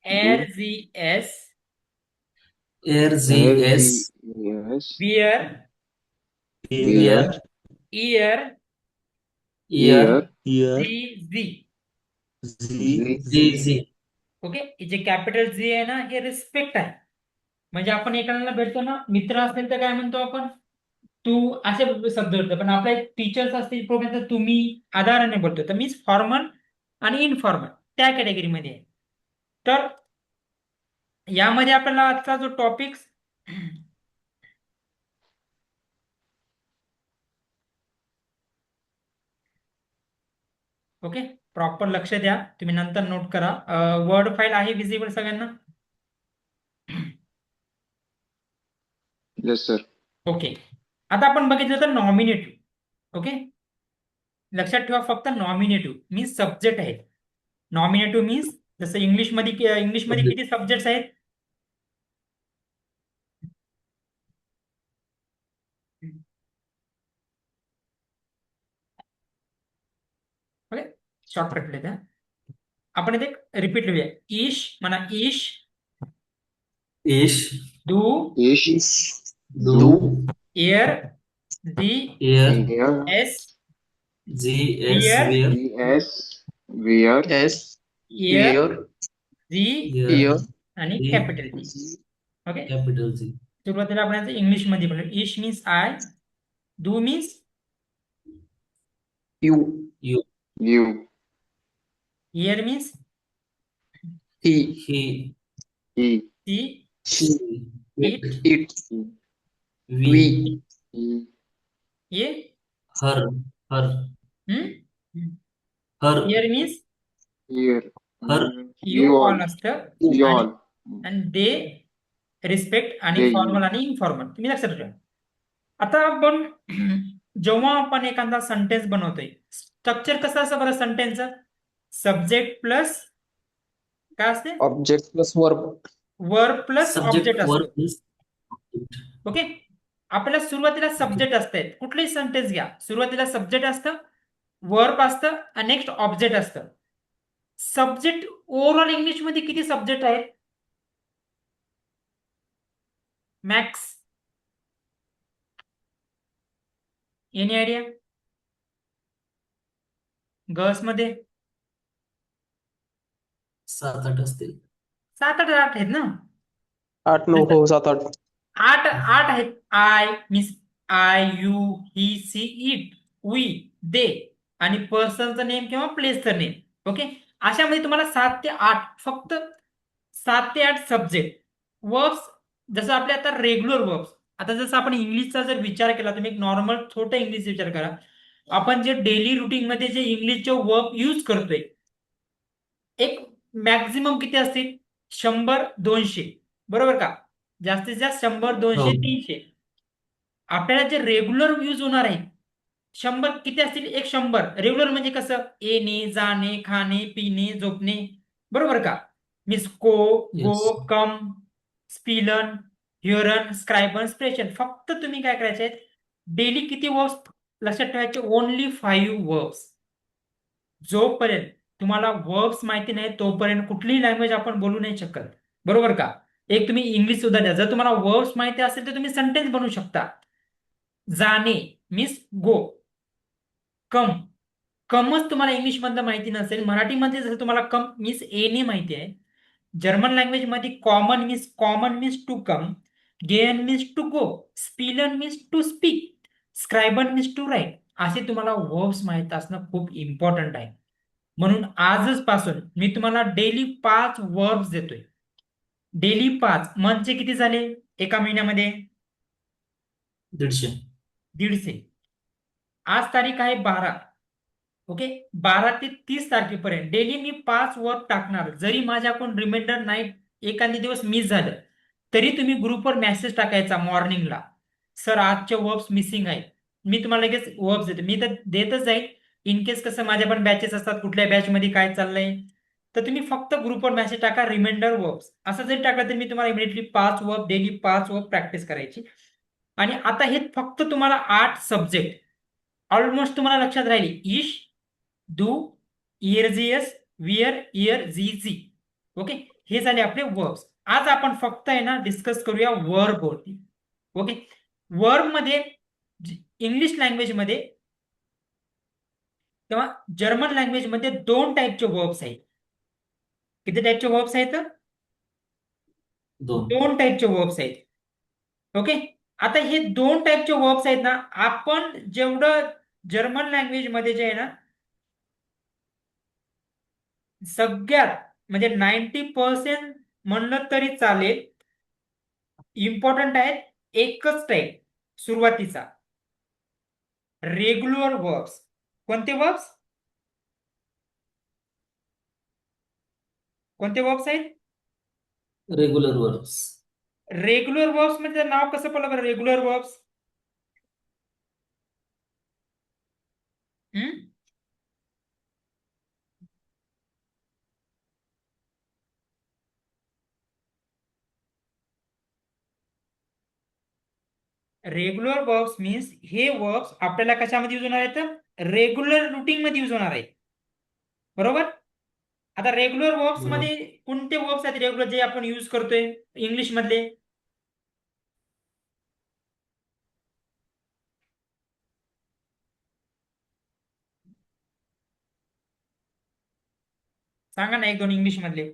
Air do, G S, RGS, yes, wear, Year, wear, year, year, G G. z, GZ. Okay, J capital G आहे ना हे respect आहे. म्हणजे आपण एकाला भेटतो ना, मित्र असेल तर काय म्हणतो आपण, तू, असे शब्द होते. पण आपल्या टीचर्स असतील प्रोग्राम तर तुम्ही आधाराने बोलतो. तर मीन्स फॉर्मल आणि इनफॉर्मल त्या कॅटेगरीमध्ये आहे. तर यामध्ये आपल्याला आजचा जो टॉपिक, ओके, प्रॉपर लक्ष द्या, तुम्ही नंतर नोट करा. वर्ड फाईल आहे विजिबल सगळ्यांना? yes sir, okay. आता आपण बघितलं तर नॉमिनेटिव्ह. ओके, लक्षात ठेवा फक्त नॉमिनेटिव्ह मीन्स सब्जेक्ट आहे. नॉमिनेटिव्ह मीन्स जसं इंग्लिशमध्ये Subject. किती सब्जेक्ट्स आहेत? ओके, शॉर्टकट लिहिता. आपण इथे रिपीट लिहूया. ईश म्हणा, ईश. Ish, डू, ish, do, do, एअर, जी Year, year, एस, GS, वियर, Wear, es, wear, S, इयर, year, जी Year, year, आणि D, capital G. z, okay, capital G. सुरुवातीला आपण इंग्लिशमध्ये बोललो. ईश मीन्स आय, डू मीन्स U, You, you, इयर मीन्स he, he, he, सी, she, it, it, it, he, we, we, he, ये, her, her, her, इयर means here, her, you you all, all असतं. you आणि all, आणि दे, रिस्पेक्ट आणि they, formal आणि informal तुम्ही लक्षात ठेवा. आता आपण जेव्हा आपण एखादा सेंटेन्स बनवतोय, स्ट्रक्चर कसं असतं बरं सेंटेन्सचं? सब्जेक्ट प्लस काय असते? object plus verb, verb plus subject, object verb असतो. plus object. ओके, आपल्याला सुरुवातीला Okay. सब्जेक्ट असतात. कुठलेही सेंटेन्स घ्या, सुरुवातीला सब्जेक्ट असतं, वर्ब असतं आणि नेक्स्ट ऑब्जेक्ट असतं. सब्जेक्ट ओव्हरऑल इंग्लिशमध्ये किती सब्जेक्ट आहेत? Max, any idea? गर्ल्स मध्ये 7-8 असतील. 7-8 आहेत ना? 8-9 हो 7-8. 8 आहेत. I means I, you, he, she, it, we, they आणि पर्सनचं नेम किंवा प्लेसचं नेम. ओके, अशामध्ये तुम्हाला 7 ते 8, फक्त 7 ते 8 सब्जेक्ट. वर्ब्स जसं आपले आता रेग्युलर वर्ब्स. आता जसं आपण इंग्लिशचा जर विचार केला, तुम्ही एक नॉर्मल छोटं इंग्लिश विचार करा. आपण जे डेली रुटीनमध्ये जे इंग्लिशचे वर्ब यूज करतोय, एक मॅक्झिमम किती असतील? 100-200, बरोबर का? जास्तीत जास्त 100-200, हो. 300. आपल्याला जे रेग्युलर यूज होणार आहे 100 किती असतील? एक 100. रेग्युलर म्हणजे कसं? येणे, जाणे, खाणे, पिणे, झोपणे, बरोबर का? मिस को, Yes. गो, कम, स्पिलन, ह्युरन, स्क्रायबन, स्प्रेशन. फक्त तुम्ही काय करायचे आहेत, डेली किती वर्ब्स लक्षात ठेवायचे? Only 5 verbs. जोपर्यंत तुम्हाला वर्ब्स माहिती नाही तोपर्यंत कुठलीही लँग्वेज आपण बोलू नाही शकत, बरोबर का? एक तुम्ही इंग्लिश सुद्धा द्या, जर तुम्हाला वर्ब्स माहिती असेल तर तुम्ही सेंटेन्स बनवू शकता. जाणे मीन्स गो, कम, कमच तुम्हाला इंग्लिश मधलं माहिती नसेल, मराठीमध्ये जसं तुम्हाला कम मीन्स येणे माहिती आहे, जर्मन लँग्वेज मध्ये कॉमन मीन्स टू कम, गेन मीन्स टू गो, स्पिलन मीन्स टू स्पीक, स्क्रायबन मीन्स टू राईट. असे तुम्हाला वर्ब्स माहित असणं खूप इम्पॉर्टंट आहे. म्हणून आजच पासून मी तुम्हाला डेली 5 वर्ब्स देतोय. डेली 5 मंथचे किती झाले एका महिन्यामध्ये? 150. 150. आज तारीख आहे 12. ओके, 12 ते 30 तारखेपर्यंत डेली मी 5 वर्ब टाकणार. जरी माझ्याकडून रिमाइंडर नाही, एखादी दिवस मिस झालं तरी तुम्ही ग्रुपवर मेसेज टाकायचा मॉर्निंगला, सर आजचे वर्ब्स मिसिंग आहेत. मी तुम्हाला लगेच वर्ब्स देतो. मी तर देतच जाईल. इन केस कसं माझ्या पण बॅचेस असतात, कुठल्या बॅचमध्ये काय चाललंय, तर तुम्ही फक्त ग्रुपवर मेसेज टाका रिमाइंडर वर्ब्स. असं जरी टाकलं तरी मी तुम्हाला immediately 5 verb, daily 5 verb practice करायची. आणि आता हे फक्त तुम्हाला 8 सब्जेक्ट ऑलमोस्ट तुम्हाला लक्षात राहिली. ईश, डू, इयरजीएस, वियर, इयर, जी, जी. ओके, हे झाले आपले वर्ब्स. आज आपण फक्त आहे ना डिस्कस करूया वर्ब वरती. ओके, वर्ब मध्ये इंग्लिश लँग्वेज मध्ये किंवा जर्मन लँग्वेज मध्ये दोन टाईपचे वर्ब्स आहेत. किती टाईपचे वर्ब्स आहेत? दोन. दोन टाईपचे वर्ब्स आहेत. ओके, आता हे दोन टाईपचे वर्ब्स आहेत ना, आपण जेवढं जर्मन लँग्वेज मध्ये जे आहे ना सगळ्यात म्हणजे 90% म्हणलं तरी चालेल, इम्पॉर्टंट आहेत एकच टाईप सुरुवातीचा, रेग्युलर वर्ब्स. कोणते वर्ब्स? कोणते वर्ब्स आहेत? Regular verbs. रेग्युलर वर्ब्स म्हणजे नाव कसं पडलं बरं, regular verbs? Regular verbs means हे वर्ब्स आपल्याला कशामध्ये यूज होणार आहेत? रेग्युलर रुटीन मध्ये यूज होणार आहेत. बरोबर. आता रेग्युलर वर्ब्स बरोबर. मध्ये कोणते वर्ब्स आहेत रेग्युलर जे आपण यूज करतोय इंग्लिश मधले? सांगा ना एक दोन इंग्लिश मधले.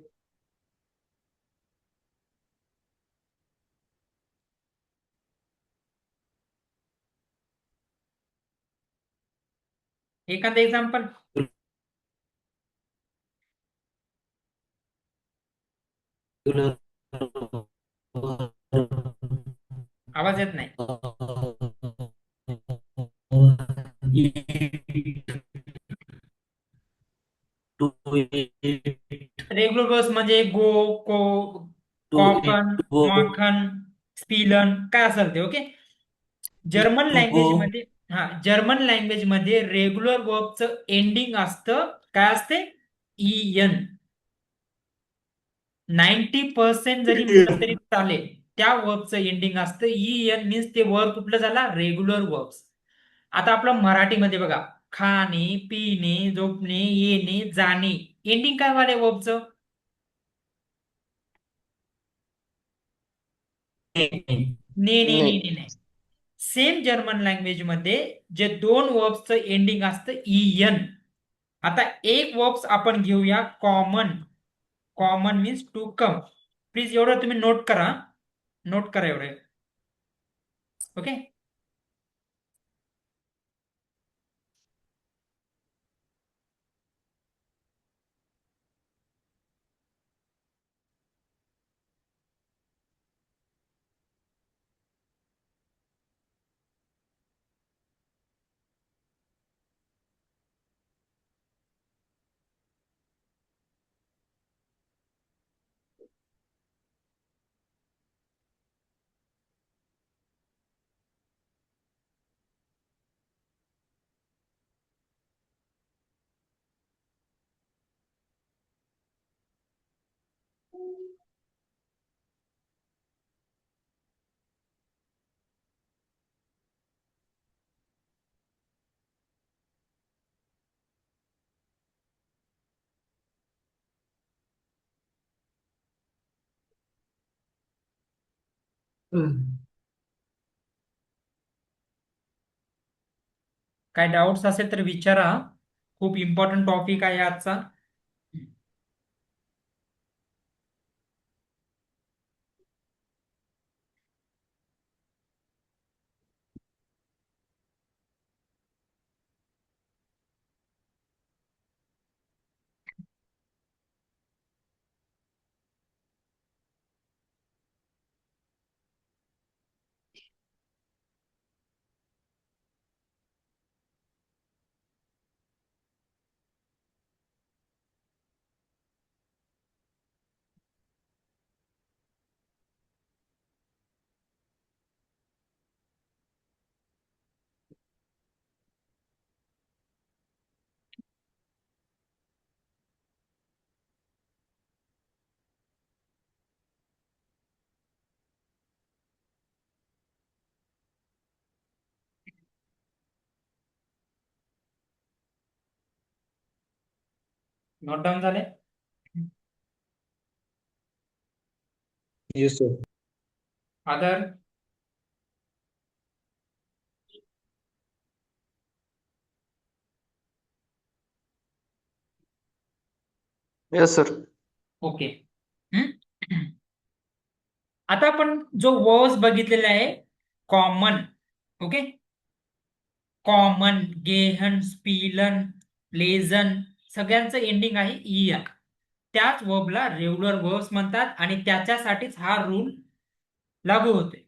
एखादं एक्झाम्पल. आवाज येत नाही. To eat, रेग्युलर वर्ब्स म्हणजे गो, को, to eat, cocoon, to go, माखन, स्पीलन काय असेल ते. Okay, German to language go, मध्ये जर्मन लँग्वेज मध्ये रेग्युलर वर्बचं एंडिंग असतं काय असते? EN. 90% जरी म्हटलं तरी चालेल, त्या वर्बचं एंडिंग असतं EN. मीन्स ते वर्ब कुठलं झाला? Regular verbs. आता आपलं मराठीमध्ये बघा, खाणे, पिणे, झोपणे, येणे, जाणे, एंडिंग काय वाले वर्बचं? ने ने ने ने ने. सेम जर्मन लँग्वेज मध्ये जे दोन वर्ब्सचं एंडिंग असतं EN. आता एक वर्ब्स आपण घेऊया common. Common means to come. Please एवढं तुम्ही नोट करा, नोट करा एवढे. ओके, काय डाऊट्स असेल तर विचारा. खूप इम्पॉर्टंट टॉपिक आहे आजचा. नोट डाऊन झाले? Yes, sir. Other? Yes, sir. Okay. आता आपण जो वर्ब्स बघितलेला आहे कॉमन. ओके. कॉमन, गेहन, स्पीलन, प्लेझन सगळ्यांचं एंडिंग आहे इयन. त्याच वर्बला रेग्युलर वर्ब्स म्हणतात आणि त्याच्यासाठीच हा रूल लागू होते.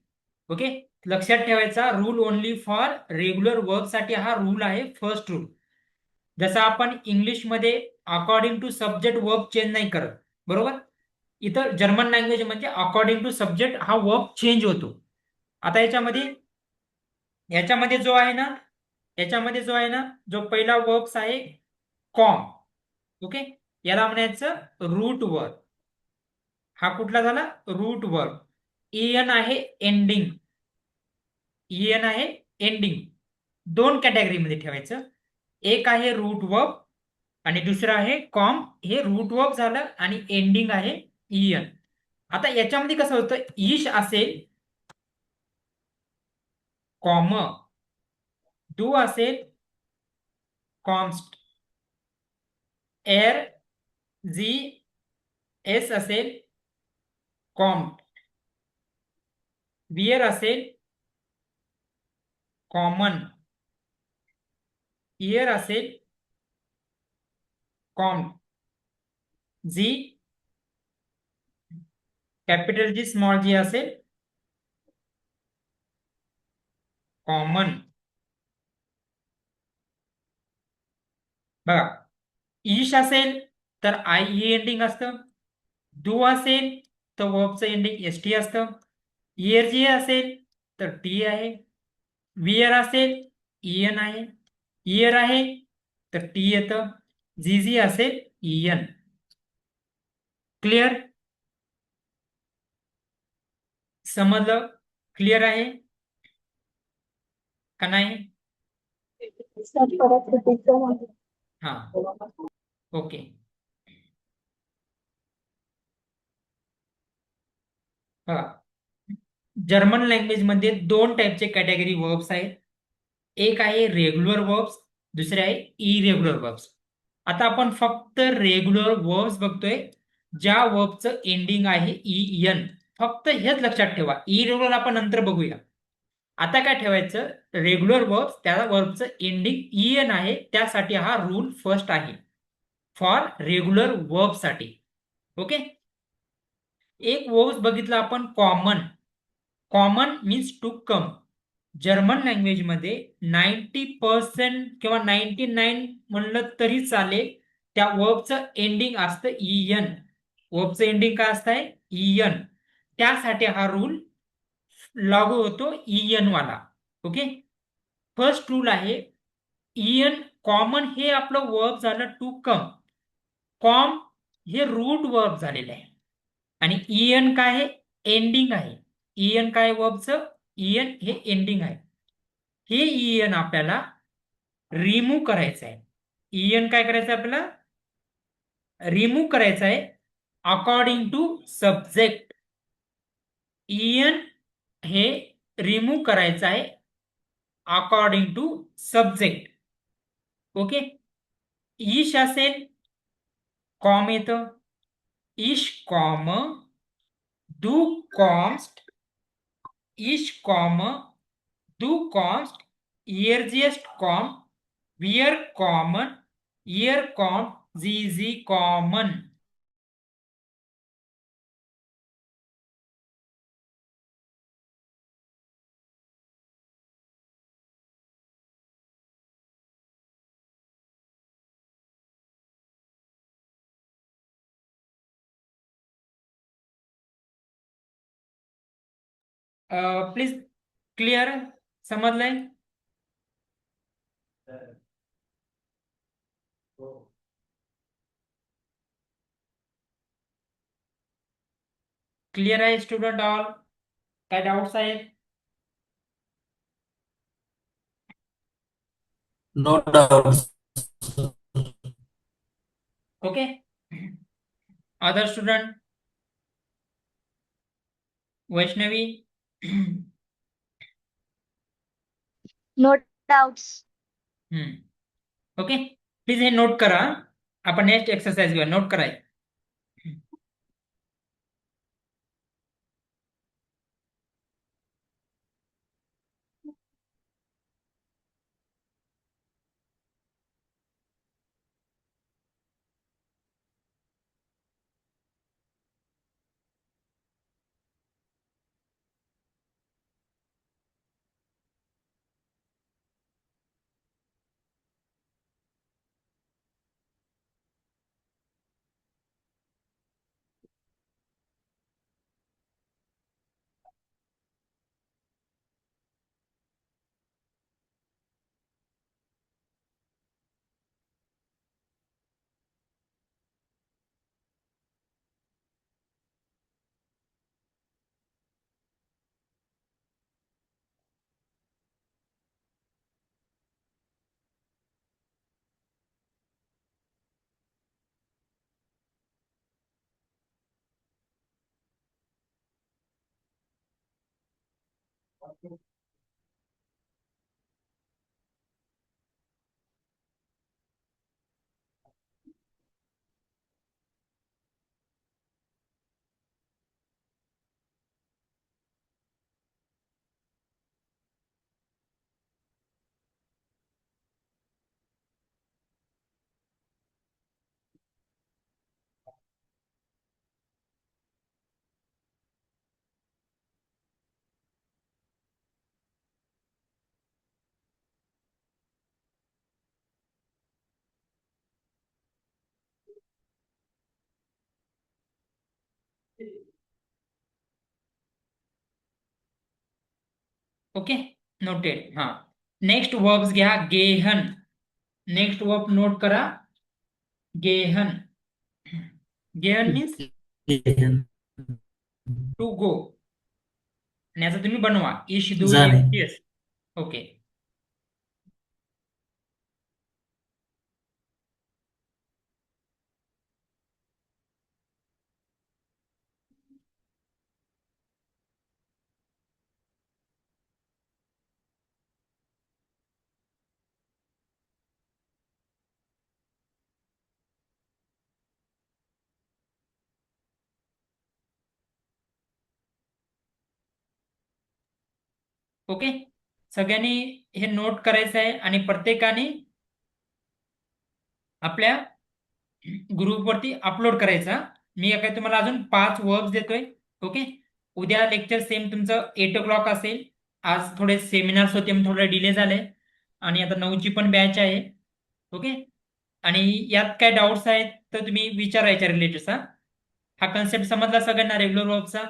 ओके. लक्षात ठेवायचा rule only for regular verb साठी हा रूल आहे फर्स्ट रूल. जसं आपण इंग्लिशमध्ये according to subject verb change नाही करत, बरोबर. इथं जर्मन लँग्वेज म्हणजे अकॉर्डिंग टू सब्जेक्ट हा वर्ब चेंज होतो. आता याच्यामध्ये जो आहे ना जो पहिला वर्ब्स आहे कॉम. ओके. याला म्हणायचं रूट वर्ब. हा कुठला झाला? Root verb. इयन आहे एंडिंग. इयन आहे एंडिंग. दोन कॅटेगरीमध्ये ठेवायचं. एक आहे रूट वर्ब आणि दुसरं आहे कॉम. हे रूट वर्ब झालं आणि एंडिंग आहे इयन. आता याच्यामध्ये कसं होतं, ईश असेल कॉम, डू असेल कॉन्स्ट, एर जी एस असेल कॉम्ट, वियर असेल कॉमन, इयर असेल कॉम्ट, जी कॅपिटल जी स्मॉल जी असेल कॉमन. बघा, ईश असेल तर आय ई एंडिंग असतं. डू असेल तर वर्बचं एंडिंग एस टी असतं. इयर जी असेल तर टी आहे. वियर असेल इयन आहे. इयर आहे तर टी येतं. जी जी असेल इयन. क्लिअर? समजलं? क्लिअर आहे का नाही? हा. ओके. बघा, जर्मन लँग्वेज मध्ये दोन टाईपचे कॅटेगरी वर्ब्स आहेत. एक आहे रेग्युलर वर्ब्स, दुसरे आहे इरेग्युलर वर्ब्स. आता आपण फक्त रेग्युलर वर्ब्स बघतोय ज्या वर्बचं एंडिंग आहे इयन. फक्त हेच लक्षात ठेवा. इरेग्युलर आपण नंतर बघूया. आता काय ठेवायचं, रेग्युलर वर्ब्स त्या वर्बचं एंडिंग इयन आहे, त्यासाठी हा रूल फर्स्ट आहे फॉर रेग्युलर वर्बसाठी. ओके. एक वर्ब्स बघितला आपण common. Common means to come. German लँग्वेजमध्ये 90% किंवा 99 म्हणलं तरी चालेल, त्या वर्बचं एंडिंग असतं इयन. वर्बचं एंडिंग काय असतंय? इयन. त्यासाठी हा रूल लागू होतो इयन वाला. ओके. फर्स्ट रूल आहे इयन. कॉमन हे आपलं वर्ब झालं टू कम. कॉम हे रूट वर्ब झालेलं आहे आणि इयन काय आहे? एंडिंग आहे. इयन काय वर्बचं? इयन हे एंडिंग आहे. हे इयन आपल्याला रिमूव्ह करायचं आहे. इयन काय करायचं आपल्याला? रिमूव्ह करायचं आहे अकॉर्डिंग टू सब्जेक्ट. इयन हे रिमूव्ह करायचं आहे अकॉर्डिंग टू सब्जेक्ट. ओके. ईश असेल कॉम येतं. ईश कॉम, डू कॉन्स्ट, ईश कॉम, डू कॉन्स्ट, इयरजिएस्ट कॉम, वियर कॉमन, इयर कॉम, जी जी कॉमन. Please clear? समजलंय? क्लिअर आहे स्टुडंट ऑल? काय डाऊट्स आहेत? No doubt. Okay. Other student? Vaishnavi No doubts. Okay, please हे नोट करा. आपण नेक्स्ट एक्सरसाइज घेऊया. नोट करा. Okay, noted. हा, नेक्स्ट वर्ब्स घ्या. गेहन. नेक्स्ट वर्ब नोट करा. गेहन. गेहन मीन्स टू गो. आणि याचा तुम्ही बनवा. इश दू जाणे. येस. ओके. ओके, सगळ्यांनी हे नोट करायचं आहे आणि प्रत्येकाने आपल्या ग्रुपवरती अपलोड करायचा. मी काय तुम्हाला अजून 5 वर्ब्स देतोय. ओके, उद्या लेक्चर सेम तुमचं 8 o'clock असेल. आज थोडे सेमिनार्स होते म्हणून थोडं डिले झालंय आणि आता 9ची पण बॅच आहे. ओके, आणि यात काय डाऊट्स आहेत तर तुम्ही विचारायच्या रिलेटेड. हा कन्सेप्ट समजला सगळ्यांना रेग्युलर वर्बचा?